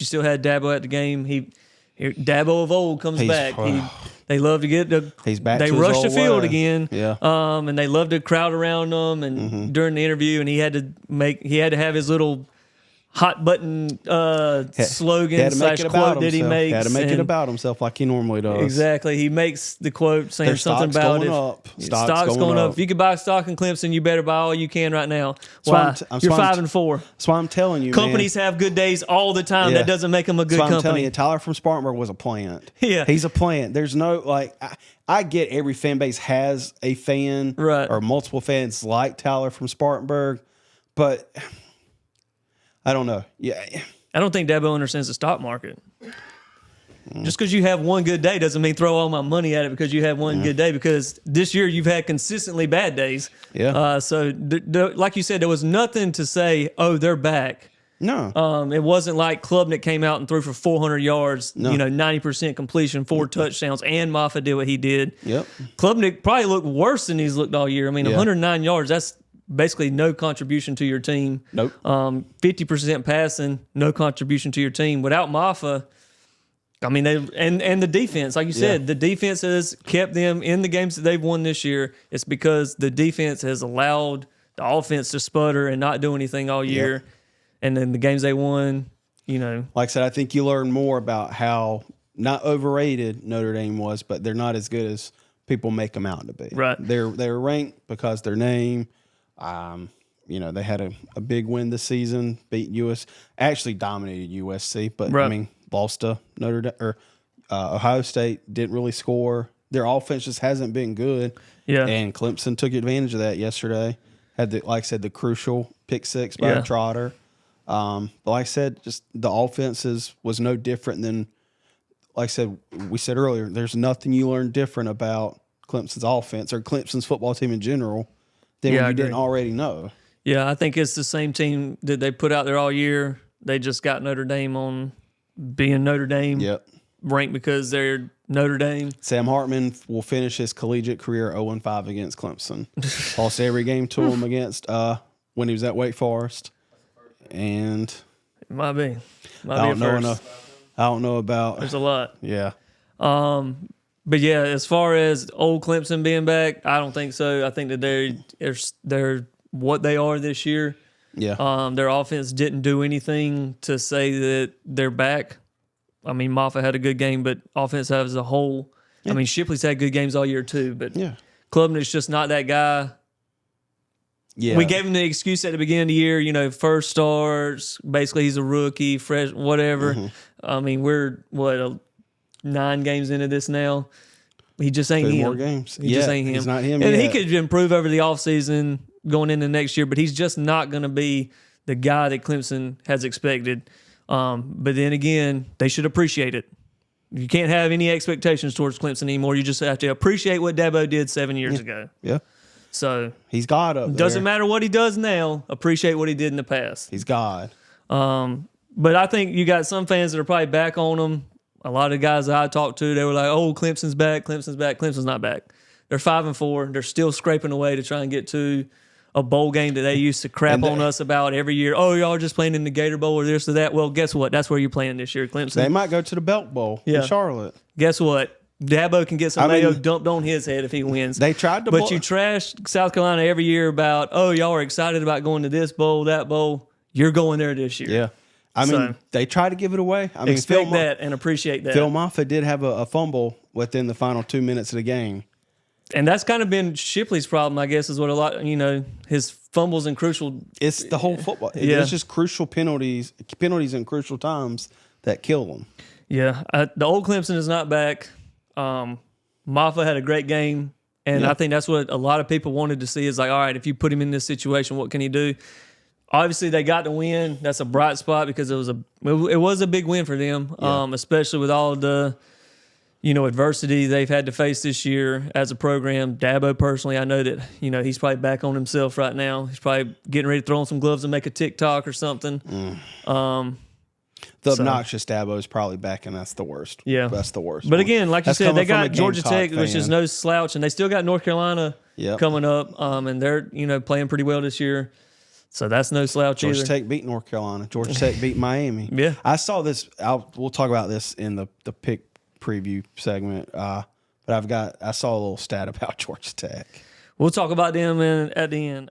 you still had Dabo at the game. Dabo of old comes back. They love to get he's back. They to rush his the old field way. again. Yeah. And they love to crowd around them. And during the interview, and he had to have his little hot button slogan slash quote that he makes. He had to make it about himself like he normally does. Exactly. He makes the quote saying something about it. Stock's going up. If you could buy stock in Clemson, you better buy all you can right now. Why? You're 5-4. That's why I'm telling you, companies have good days all the time. That doesn't make them a good company. I'm telling you, Tyler from Spartanburg was a plant. Yeah. He's a plant. There's no, I get every fan base has a fan or multiple fans like Tyler from Spartanburg, but I don't know. Yeah, I don't think Dabo understands the stock market. Just because you have one good day doesn't mean throw all my money at it because you have one good day. Because this year you've had consistently bad days. Yeah. So like you said, there was nothing to say. Oh, they're back. No. It wasn't like Klubnik came out and threw for 400 yards. No. 90% completion, 4 touchdowns, and Moffitt did what he did. Yep. Klubnik probably looked worse than he's looked all year. I mean, 109 yards. That's basically no contribution to your team. Nope. 50% passing, no contribution to your team. Without Maffa, I mean, and the defense, like you said, the defense has kept them in the games that they've won this year. It's because the defense has allowed the offense to sputter and not do anything all year. Yep. And then the games they won, Like I said, I think you learn more about how not overrated Notre Dame was, but they're not as good as people make them out to be. Right. They're ranked because their name. They had a big win this season, beat actually dominated USC, but I mean, lost to Notre Dame or Ohio State. Didn't really score. Their offense just hasn't been good. Yeah, and Clemson took advantage of that yesterday. Had the crucial pick six by Trotter. But like I said, just the offenses was no different than, like I said, we said earlier. There's nothing you learn different about Clemson's offense or Clemson's football team in general than what you didn't already know. Yeah, I think it's the same team that they put out there all year. They just got Notre Dame on being Notre Dame ranked because they're Notre Dame. Sam Hartman will finish his collegiate career 0-5 against Clemson. Lost every game to him against when he was at Wake Forest. And it might be. I don't know about. There's a lot. Yeah. But yeah, as far as old Clemson being back, I don't think so. I think that they're what they are this year. Yeah. Their offense didn't do anything to say that they're back. I mean, Moffitt had a good game, but offense as a whole. Yeah. I mean, Shipley's had good games all year too, but Klubnik's just not that guy. Yeah. We gave him the excuse at the beginning of the year, first starts. Basically, he's a rookie, fresh, whatever. Mm-hmm. I mean, we're 9 games into this now. He just ain't 2 him. more games. He just ain't him. He's not him and yet. He could improve over the offseason going into next year, but he's just not going to be the guy that Clemson has expected. But then again, they should appreciate it. You can't have any expectations towards Clemson anymore. You just have to appreciate what Dabo did 7 years ago. Yeah. So he's God up there. Doesn't matter what he does now. Appreciate what he did in the past. He's God. But I think you got some fans that are probably back on him. A lot of guys that I talked to, they were like, "Oh, Clemson's back. Clemson's back. Clemson's not back. They're 5-4. They're still scraping away to try and get to a bowl game that they used to crap on us about every year. Oh, y'all are just playing in the Gator Bowl or this or that. Well, guess what? That's where you're playing this year, Clemson. They might go to the Belk Bowl in Charlotte. Guess what? Dabo can get some mayo dumped on his head if he wins. They tried to, but you trash South Carolina every year about, oh, y'all are excited about going to this bowl, that bowl. You're going there this year. Yeah. I mean, they try to give it away. I mean, expect that and appreciate that. Phil Moffitt did have a fumble within the final 2 minutes of the game. And that's kind of been Shipley's problem, I guess, is what a lot, his fumbles in crucial. It's the whole football. It's just crucial penalties in crucial times that kill them. Yeah. The old Clemson is not back. Moffitt had a great game. And I think that's what a lot of people wanted to see is like, all right, if you put him in this situation, what can he do? Obviously, they got the win. That's a bright spot because it was a big win for them, especially with all the adversity they've had to face this year as a program. Dabo, personally, I know that he's probably back on himself right now. He's probably getting ready to throw on some gloves and make a TikTok or something. The obnoxious Dabo is probably back, and that's the worst. Yeah, that's the worst. But again, like you said, they got Georgia Tech, which is no slouch, and they still got North Carolina coming up, and they're playing pretty well this year. So that's no slouch Georgia either. Tech beat North Carolina. Georgia Tech beat Miami. Yeah. I saw this. We'll talk about this in the pick preview segment. But I saw a little stat about Georgia Tech. We'll talk about them at the end.